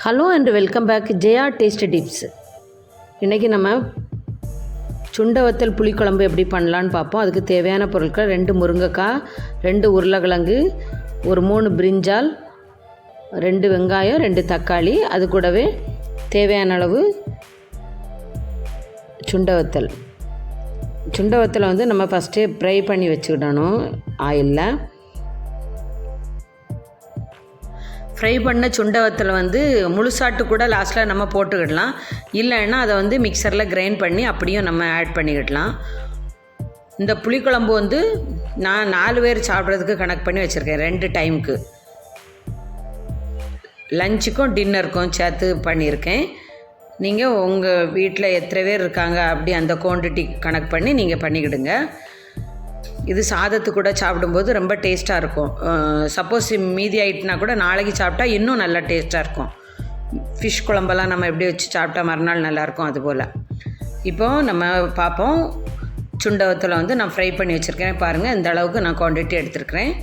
Hello and welcome back Jaya taste tips. இன்றைக்கி நம்ம சுண்டை வத்தல் புளிக்குழம்பு எப்படி பண்ணலான்னு பார்ப்போம். அதுக்கு தேவையான பொருட்கள் 2 முருங்கைக்காய், 2 உருளைக்கிழங்கு, ஒரு 3 பிரிஞ்சால், 2 வெங்காயம், 2 தக்காளி, அது கூடவே தேவையான அளவு சுண்டை வத்தல். சுண்டை வத்தலை வந்து நம்ம ஃபஸ்ட்டே ஃப்ரை பண்ணி வச்சுக்கிடணும் ஆயிலில். ஃப்ரை பண்ண சுண்டை வத்தலை வந்து முழுசாட்டு கூட லாஸ்ட்டில் நம்ம போட்டுக்கிடலாம். இல்லைன்னா அதை வந்து மிக்சரில் கிரைண்ட் பண்ணி அப்படியும் நம்ம ஆட் பண்ணிக்கிடலாம். இந்த புளிக்குழம்பு வந்து நான் 4 பேர் சாப்பிட்றதுக்கு கணக்கு பண்ணி வச்சுருக்கேன். 2 டைமுக்கு, லஞ்சுக்கும் டின்னருக்கும் சேர்த்து பண்ணியிருக்கேன். நீங்கள் உங்கள் வீட்டில் எத்தனை பேர் இருக்காங்க அப்படி அந்த குவான்டிட்டி கணக்கு பண்ணி நீங்கள் பண்ணிக்கிடுங்க. இது சாதத்து கூட சாப்பிடும்போது ரொம்ப டேஸ்ட்டாக இருக்கும். சப்போஸ் மீதி ஆகிட்டுனா கூட நாளைக்கு சாப்பிட்டா இன்னும் நல்லா டேஸ்ட்டாக இருக்கும். ஃபிஷ் குழம்பெல்லாம் நம்ம எப்படி வச்சு சாப்பிட்டா மறுநாள் நல்லாயிருக்கும், அதுபோல். இப்போது நம்ம பார்ப்போம். சுண்டை வத்தலை வந்து நான் ஃப்ரை பண்ணி வச்சுருக்கேன். பாருங்கள், இந்த அளவுக்கு நான் குவான்டிட்டி எடுத்துருக்கிறேன்.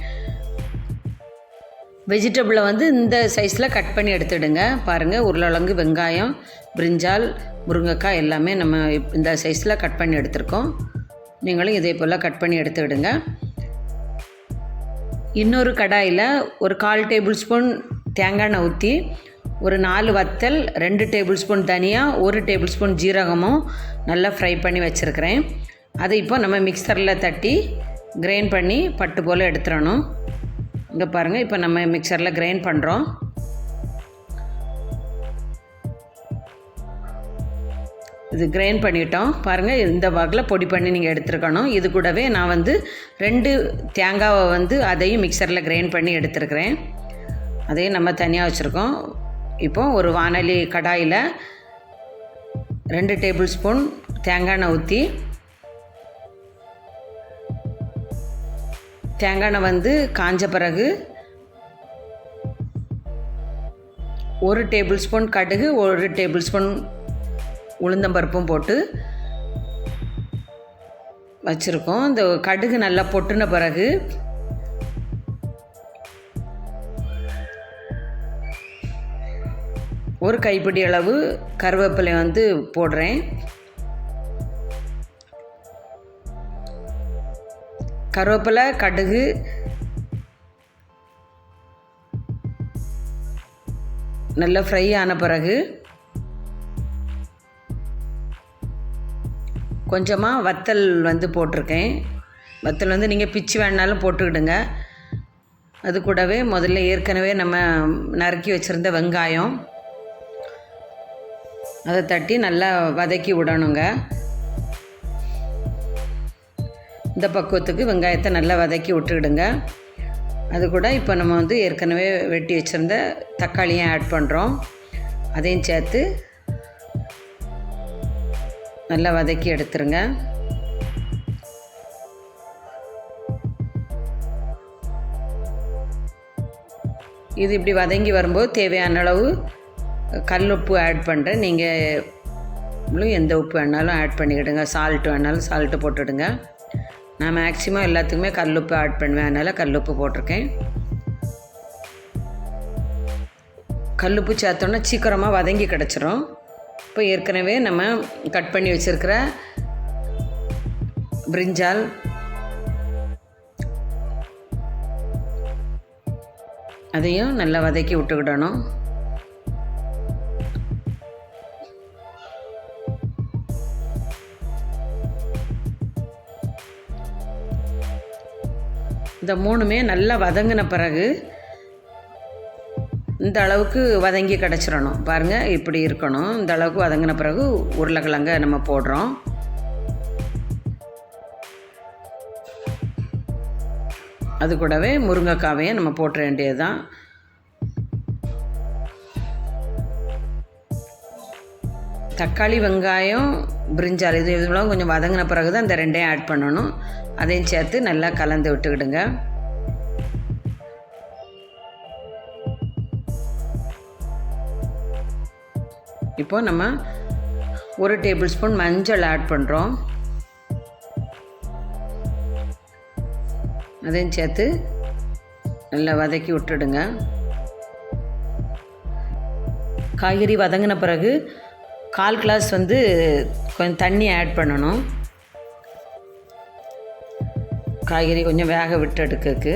வெஜிடபிளை வந்து இந்த சைஸில் கட் பண்ணி எடுத்துடுங்க. பாருங்கள், உருளைக்கிழங்கு, வெங்காயம், பிரிஞ்சால், முருங்கைக்காய் எல்லாமே நம்ம இந்த சைஸில் கட் பண்ணி எடுத்துருக்கோம். நீங்களும் இதே போல் கட் பண்ணி எடுத்துவிடுங்க. இன்னொரு கடாயில் ஒரு 1/4 டேபிள் ஸ்பூன் தேங்காய் எண்ணெய் ஊற்றி, ஒரு 4 வத்தல், 2 டேபிள் ஸ்பூன் தனியா, 1 டேபிள் ஸ்பூன் ஜீரகமும் நல்லா ஃப்ரை பண்ணி வச்சுருக்கிறேன். அதை இப்போ நம்ம மிக்சரில் தட்டி கிரைண்ட் பண்ணி பட்டு போல் எடுத்துடணும். இங்கே பாருங்கள், இப்போ நம்ம மிக்சரில் கிரைண்ட் பண்ணுறோம். இது கிரைண்ட் பண்ணிட்டோம். பாருங்கள், இந்த வகையில் பொடி பண்ணி நீங்கள் எடுத்துருக்கணும். இது கூடவே நான் வந்து 2 தேங்காவை வந்து அதையும் மிக்சரில் கிரைண்ட் பண்ணி எடுத்துருக்கிறேன். அதையும் நம்ம தனியாக வச்சுருக்கோம். இப்போ ஒரு வானொலி கடாயில் 2 டேபிள் ஸ்பூன் தேங்காய் எண்ணெய் ஊற்றி, தேங்காய் எண்ணெய் வந்து காஞ்ச பிறகு 1 டேபிள் ஸ்பூன் கடுகு, 1 டேபிள் ஸ்பூன் உளுந்தம்பருப்பும் போட்டு வச்சுருக்கோம். இந்த கடுகு நல்லா பொட்டுன பிறகு ஒரு கைப்பிடி அளவு கருவேப்பிலை வந்து போடுறேன். கருவேப்பிலை, கடுகு, நல்லா ஃப்ரை ஆன பிறகு கொஞ்சமாக வத்தல் வந்து போட்டிருக்கேன். வத்தல் வந்து நீங்கள் பிச்சு வேணாலும் போட்டுக்கிடுங்க. அது கூடவே முதல்ல ஏற்கனவே நம்ம நறுக்கி வச்சுருந்த வெங்காயம், அதை தட்டி நல்லா வதக்கி விடணுங்க. இந்த பக்குவத்துக்கு வெங்காயத்தை நல்லா வதக்கி விட்டுக்கிடுங்க. அது கூட இப்போ நம்ம வந்து ஏற்கனவே வெட்டி வச்சுருந்த தக்காளியும் ஆட் பண்ணுறோம். அதையும் சேர்த்து நல்லா வதக்கி எடுத்துருங்க. இது இப்படி வதங்கி வரும்போது தேவையான அளவு கல் உப்பு ஆட் பண்ணுறேன். நீங்கள் எந்த உப்பு வேணாலும் ஆட் பண்ணிக்கிடுங்க. சால்ட்டு வேணாலும் சால்ட்டு போட்டுடுங்க. நான் மேக்ஸிமம் எல்லாத்துக்குமே கல் உப்பு ஆட் பண்ணுவேன், அதனால் கல் உப்பு போட்டிருக்கேன். கல் உப்பு சேர்த்தோன்னா சீக்கிரமாக வதங்கி கிடச்சிரும். இப்போ ஏற்கனவே நம்ம கட் பண்ணி வச்சுருக்கிற பிரிஞ்சால், அதையும் நல்லா வதக்கி விட்டுக்கிடணும். இந்த 3மே நல்லா வதங்கின பிறகு இந்த அளவுக்கு வதங்கி கிடச்சிடணும். பாருங்கள், இப்படி இருக்கணும். இந்த அளவுக்கு வதங்கின பிறகு உருளைக்கிழங்க நம்ம போடுறோம். அது கூடவே முருங்கைக்காவையும் நம்ம போட்டுற வேண்டியது தான். தக்காளி, வெங்காயம், பிரிஞ்சால் இதெல்லாம் கொஞ்சம் வதங்கின பிறகு தான் இந்த 2ஐயும் ஆட் பண்ணணும். அதையும் சேர்த்து நல்லா கலந்து விட்டுக்கிடுங்க. இப்போது நம்ம 1 டேபிள் ஸ்பூன் மஞ்சள் ஆட் பண்ணுறோம். அதையும் சேர்த்து நல்லா வதக்கி விட்டுடுங்க. காய்கறி வதங்கின பிறகு 1/4 கிளாஸ் வந்து கொஞ்சம் தண்ணி ஆட் பண்ணணும். காய்கறி கொஞ்சம் வேக விட்டு எடுக்கிறதுக்கு.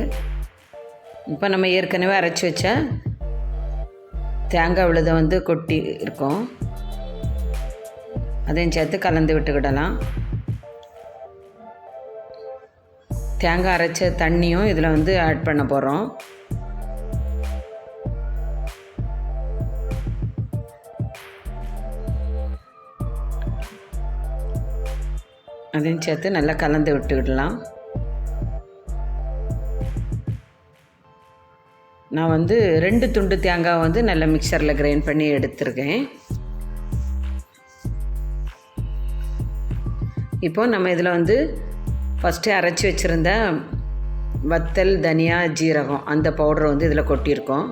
இப்போ நம்ம ஏற்கனவே அரைச்சி வச்ச தேங்காய் விழுதை வந்து கொட்டி இருக்கோம், அதையும் சேர்த்து கலந்து விட்டுக்கிடலாம். தேங்காய் அரைச்ச தண்ணியும் இதில் வந்து ஆட் பண்ண போகிறோம். அதையும் சேர்த்து நல்லா கலந்து விட்டுக்கிடலாம். நான் வந்து 2 துண்டு தேங்காய் வந்து நல்லா மிக்சரில் கிரைண்ட் பண்ணி எடுத்துருக்கேன். இப்போது நம்ம இதில் வந்து ஃபஸ்ட்டு அரைச்சி வச்சுருந்த வத்தல், தனியா, ஜீரகம் அந்த பவுடரை வந்து இதில் கொட்டியிருக்கோம்.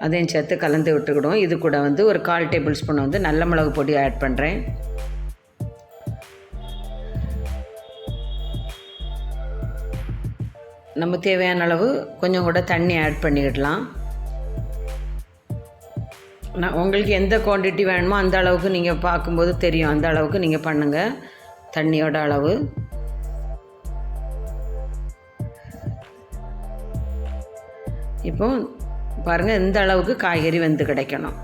அதையும் சேர்த்து கலந்து விட்டுக்கிடுவோம். இது கூட வந்து ஒரு 1/4 டேபிள் ஸ்பூன் வந்து நல்ல மிளகு பொடி ஆட் பண்ணுறேன். நம்ம தேவையான அளவு கொஞ்சம் கூட தண்ணி ஆட் பண்ணிக்கிடலாம். உங்களுக்கு எந்த குவான்டிட்டி வேணுமோ அந்த அளவுக்கு நீங்கள் பார்க்கும்போது தெரியும், அந்த அளவுக்கு நீங்கள் பண்ணுங்கள் தண்ணியோட அளவு. இப்போ பாருங்கள், இந்த அளவுக்கு காய்கறி வெந்து கிடைக்கணும்.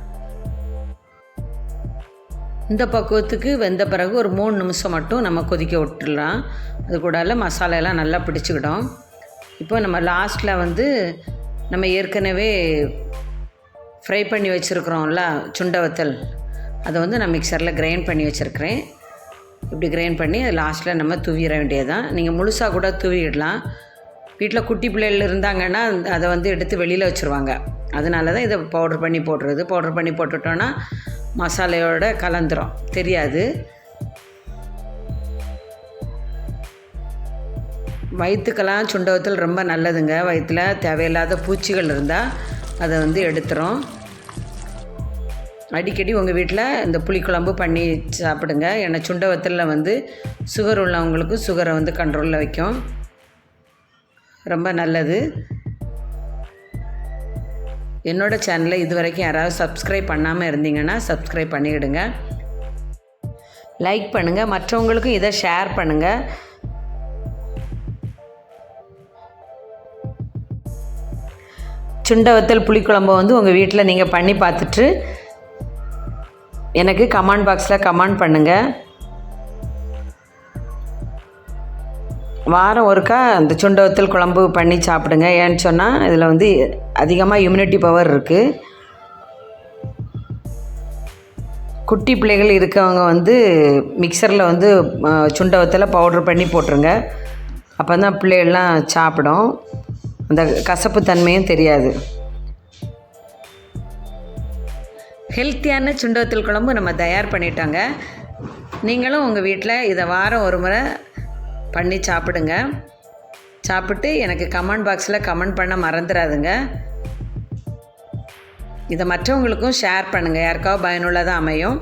இந்த பக்குவத்துக்கு வெந்த பிறகு ஒரு 3 நிமிஷம் மட்டும் நம்ம கொதிக்க விட்டுடலாம். அது கூட மசாலையெல்லாம் நல்லா பிடிச்சிக்கிடும். இப்போ நம்ம லாஸ்ட்டில் வந்து நம்ம ஏற்கனவே ஃப்ரை பண்ணி வச்சுருக்குறோம்ல சுண்டை வத்தல், அதை வந்து நான் மிக்சரில் கிரைண்ட் பண்ணி வச்சுருக்கிறேன். இப்படி கிரைண்ட் பண்ணி லாஸ்ட்டில் நம்ம தூவிட வேண்டியதுதான். நீங்கள் முழுசாக கூட தூவிடலாம். வீட்டில் குட்டி பிள்ளைகள் இருந்தாங்கன்னா அதை வந்து எடுத்து வெளியில் வச்சுருவாங்க. அதனால தான் இதை பவுடர் பண்ணி போடுறது. பவுடர் பண்ணி போட்டுட்டோன்னா மசாலையோடு கலந்துரும், தெரியாது. வயிற்றுக்கெல்லாம் சுண்டை வத்தல் ரொம்ப நல்லதுங்க. வயிற்றில் தேவையில்லாத பூச்சிகள் இருந்தால் அதை வந்து எடுத்துரும். அடிக்கடி உங்கள் வீட்டில் இந்த புளிக்குழம்பு பண்ணி சாப்பிடுங்க. ஏன்னா சுண்டை வத்தலில் வந்து சுகர் உள்ளவங்களுக்கு சுகரை வந்து கண்ட்ரோலில் வைக்கும், ரொம்ப நல்லது. என்னோடய சேனலை இது வரைக்கும் யாராவது சப்ஸ்கிரைப் பண்ணாமல் இருந்தீங்கன்னா சப்ஸ்கிரைப் பண்ணிவிடுங்க, லைக் பண்ணுங்கள், மற்றவங்களுக்கும் இதை ஷேர் பண்ணுங்கள். சுண்டை வத்தல் புளிக்குழம்பு வந்து உங்கள் வீட்டில் நீங்கள் பண்ணி பார்த்துட்டு எனக்கு கமெண்ட் பாக்ஸில் கமெண்ட் பண்ணுங்கள். வாரம் ஒருக்கா அந்த சுண்டை வத்தல் குழம்பு பண்ணி சாப்பிடுங்க. ஏன்னு சொன்னால் இதில் வந்து அதிகமாக இம்யூனிட்டி பவர் இருக்குது. குட்டி பிள்ளைகள் இருக்கவங்க வந்து மிக்சரில் வந்து சுண்டை வத்தலை பவுட்ரு பண்ணி போட்டுருங்க. அப்போ தான் பிள்ளைகள்லாம் சாப்பிடும், அந்த கசப்பு தன்மையும் தெரியாது. ஹெல்த்தியான சுண்டை வத்தல் குழம்பு நம்ம தயார் பண்ணிட்டோங்க. நீங்களும் உங்கள் வீட்டில் இதை வாரம் ஒரு முறை பண்ணி சாப்பிடுங்க. சாப்பிட்டு எனக்கு கமெண்ட் பாக்ஸில் கமெண்ட் பண்ண மறந்துடாதுங்க. இதை மற்றவங்களுக்கும் ஷேர் பண்ணுங்கள், யாருக்காவது பயனுள்ளதாக அமையும்.